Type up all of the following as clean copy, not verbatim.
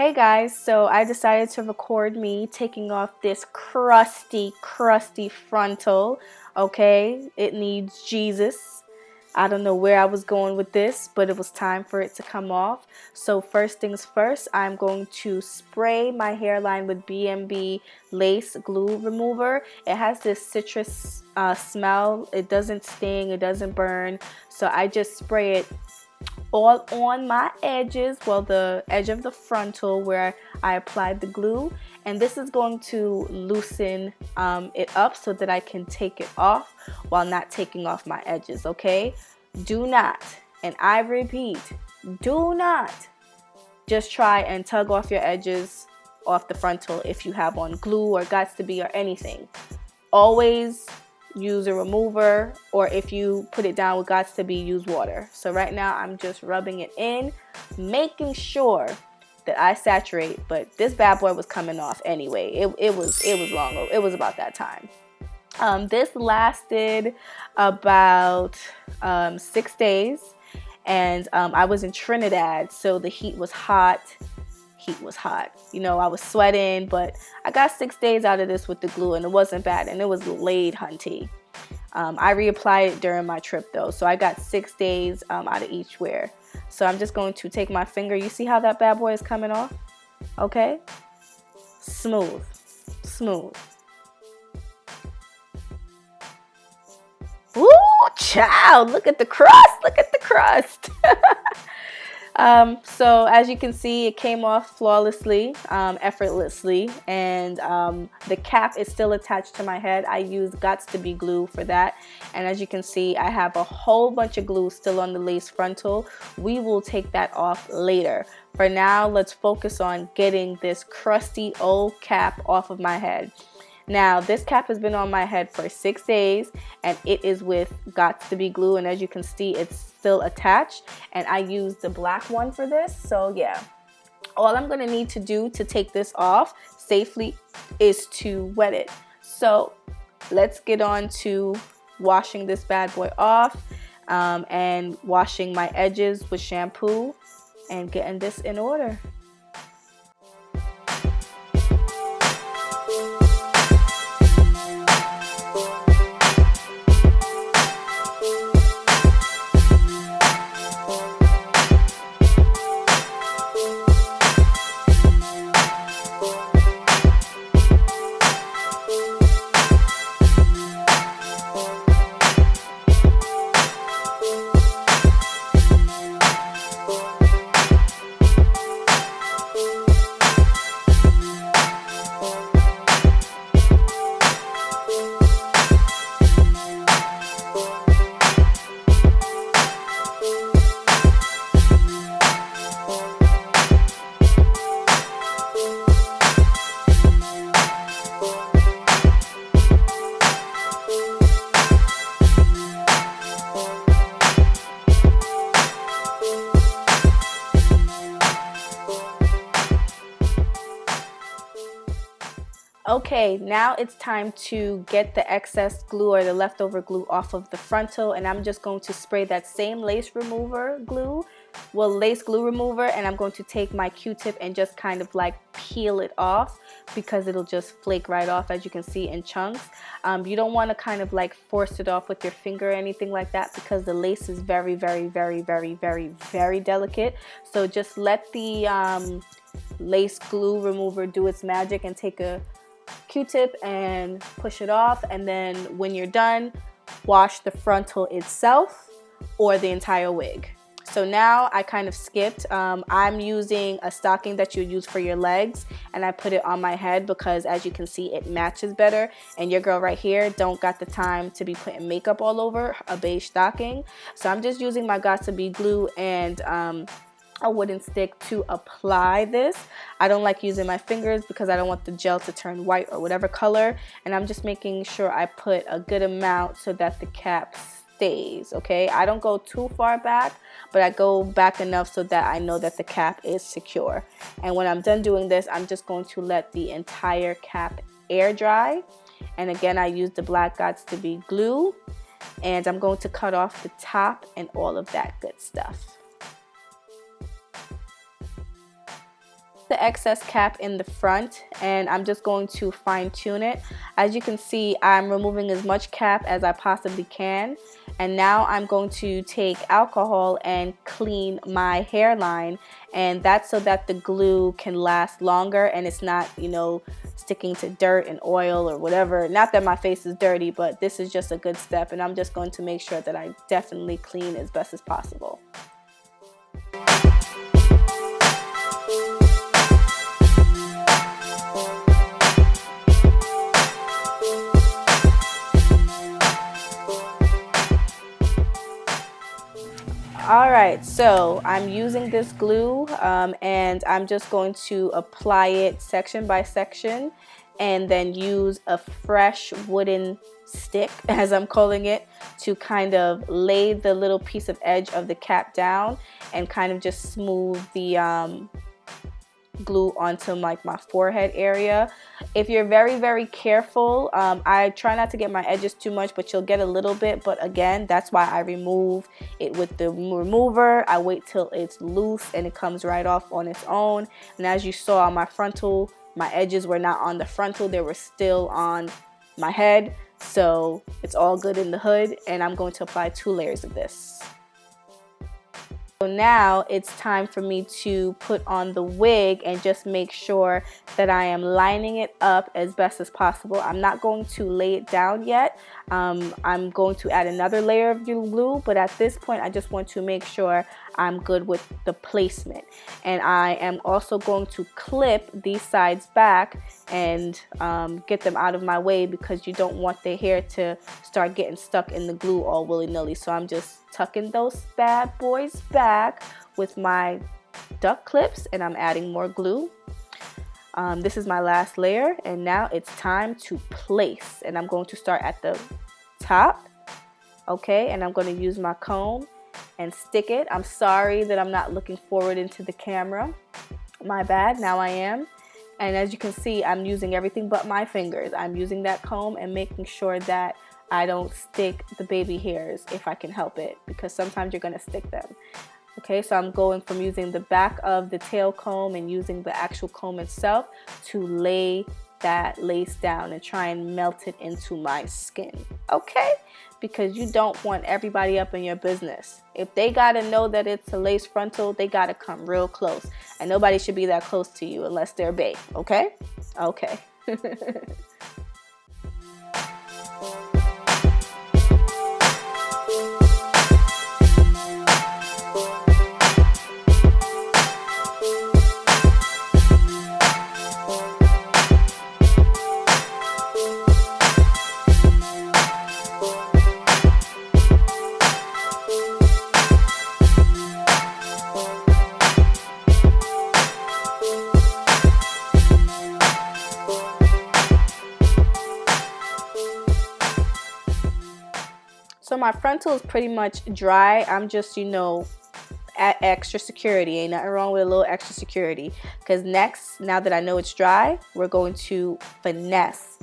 Hey guys, so I decided to record me taking off this crusty frontal. Okay, it needs Jesus. I don't know where I was going with this, but it was time for it to come off. So first things first, I'm going to spray my hairline with BMB Lace Glue Remover. It has this citrus smell. It doesn't sting, it doesn't burn. So I just spray it all on my edges, well, the edge of the frontal where I applied the glue, and this is going to loosen it up so that I can take it off while not taking off my edges. Okay, do not, and I repeat, do not just try and tug off your edges off the frontal if you have on glue or Gots to Be or anything. Always use a remover, or if you put it down with Gots to Be, use water. So right now I'm just rubbing it in, making sure that I saturate, but this bad boy was coming off anyway. It was long. It was about that time. This lasted about 6 days, and I was in Trinidad, so the heat was hot. You know, I was sweating, but I got 6 days out of this with the glue, and it wasn't bad, and it was laid, hunty. I reapplied it during my trip though, so I got 6 days out of each wear. So I'm just going to take my finger. You see how that bad boy is coming off? Okay, smooth. Ooh, child, look at the crust. So as you can see, it came off flawlessly, effortlessly, and the cap is still attached to my head. I used Gots to Be glue for that, and as you can see, I have a whole bunch of glue still on the lace frontal. We will take that off later. For now, let's focus on getting this crusty old cap off of my head. Now, this cap has been on my head for 6 days, and it is with Gots to Be glue, and as you can see, it's still attached, and I used the black one for this. So yeah, all I'm gonna need to do to take this off safely is to wet it. So let's get on to washing this bad boy off, and washing my edges with shampoo and getting this in order. Okay, now it's time to get the excess glue or the leftover glue off of the frontal, and I'm just going to spray that same lace glue remover, and I'm going to take my Q-tip and just kind of like peel it off, because it'll just flake right off, as you can see, in chunks. You don't want to kind of like force it off with your finger or anything like that, because the lace is very delicate. So just let the lace glue remover do its magic and take a Q-tip and push it off, and then when you're done, wash the frontal itself or the entire wig. So now I kind of skipped. I'm using a stocking that you use for your legs, and I put it on my head because, as you can see, it matches better, and your girl right here don't got the time to be putting makeup all over a beige stocking. So I'm just using my Gots to Be glue and a wooden stick to apply this. I don't like using my fingers because I don't want the gel to turn white or whatever color, and I'm just making sure I put a good amount so that the cap stays. Okay, I don't go too far back, but I go back enough so that I know that the cap is secure. And when I'm done doing this, I'm just going to let the entire cap air dry, and again, I use the black Gots to Be glue, and I'm going to cut off the top and all of that good stuff. the excess cap in the front, and I'm just going to fine tune it. As you can see, I'm removing as much cap as I possibly can, and now I'm going to take alcohol and clean my hairline, and that's so that the glue can last longer and it's not, you know, sticking to dirt and oil or whatever. Not that my face is dirty, but this is just a good step, and I'm just going to make sure that I definitely clean as best as possible. Alright, so I'm using this glue and I'm just going to apply it section by section and then use a fresh wooden stick, as I'm calling it, to kind of lay the little piece of edge of the cap down and kind of just smooth the glue onto like my forehead area. If you're very careful, I try not to get my edges too much, but you'll get a little bit. But again, that's why I remove it with the remover. I wait till it's loose and it comes right off on its own. And as you saw on my frontal, my edges were not on the frontal, they were still on my head. So it's all good in the hood, and I'm going to apply 2 layers of this. So now it's time for me to put on the wig and just make sure that I am lining it up as best as possible. I'm not going to lay it down yet. I'm going to add another layer of glue, but at this point I just want to make sure I'm good with the placement. And I am also going to clip these sides back and get them out of my way, because you don't want the hair to start getting stuck in the glue all willy-nilly. So I'm just tucking those bad boys back with my duck clips, and I'm adding more glue. This is my last layer, and now it's time to place, and I'm going to start at the top, okay, and I'm going to use my comb and stick it. I'm sorry that I'm not looking forward into the camera, my bad. Now I am. And as you can see, I'm using everything but my fingers. I'm using that comb and making sure that I don't stick the baby hairs if I can help it, because sometimes you're going to stick them. Okay, so I'm going from using the back of the tail comb and using the actual comb itself to lay that lace down and try and melt it into my skin. Okay, because you don't want everybody up in your business. If they got to know that it's a lace frontal, they got to come real close. And nobody should be that close to you unless they're bae. Okay? Okay. So my frontal is pretty much dry. I'm just, you know, at extra security. Ain't nothing wrong with a little extra security. Because next, now that I know it's dry, we're going to finesse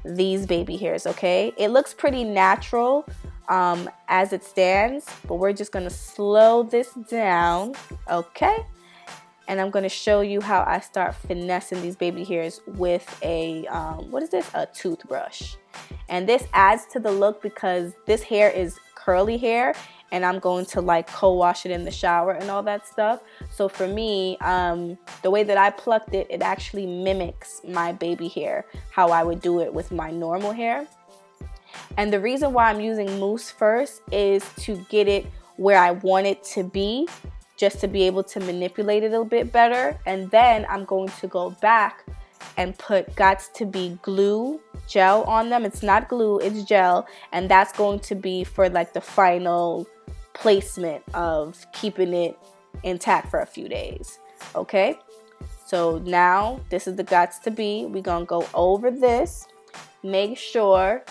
these baby hairs, okay? It looks pretty natural as it stands, but we're just going to slow this down, okay? And I'm going to show you how I start finessing these baby hairs with a, what is this? A toothbrush. And this adds to the look because this hair is curly hair, and I'm going to like co-wash it in the shower and all that stuff. So for me, the way that I plucked it, it actually mimics my baby hair, how I would do it with my normal hair. And the reason why I'm using mousse first is to get it where I want it to be, just to be able to manipulate it a bit better. And then I'm going to go back and put Gots to Be glue gel on them. It's not glue, it's gel, and that's going to be for like the final placement of keeping it intact for a few days. Okay, so now this is the Gots to Be. We're gonna go over this, make sure,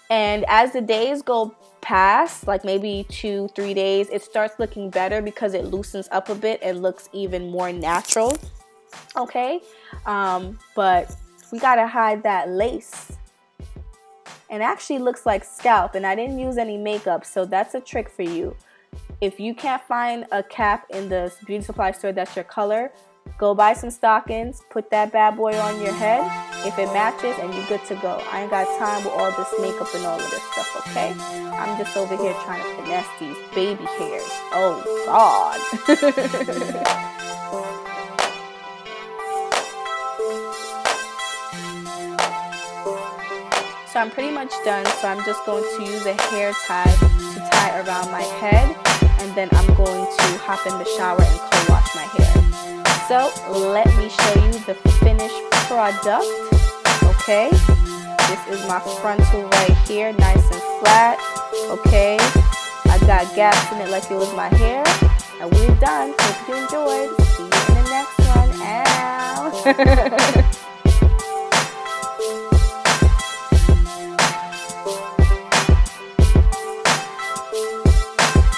and as the days go past, like maybe 2-3 days, it starts looking better because it loosens up a bit and looks even more natural. Okay, but we gotta hide that lace. And actually looks like scalp, and I didn't use any makeup, so that's a trick for you. If you can't find a cap in the beauty supply store that's your color, Go buy some stockings, put that bad boy on your head. If it matches, and you're good to go. I ain't got time with all this makeup and all of this stuff, okay? I'm just over here trying to finesse these baby hairs. Oh, God. So I'm pretty much done. So I'm just going to use a hair tie to tie around my head. And then I'm going to hop in the shower and co-wash my hair. So let me show you the finished product. Okay, this is my frontal right here, nice and flat. Okay, I got gaps in it like it was my hair, and we're done. Hope you enjoyed. See you in the next one. Ow.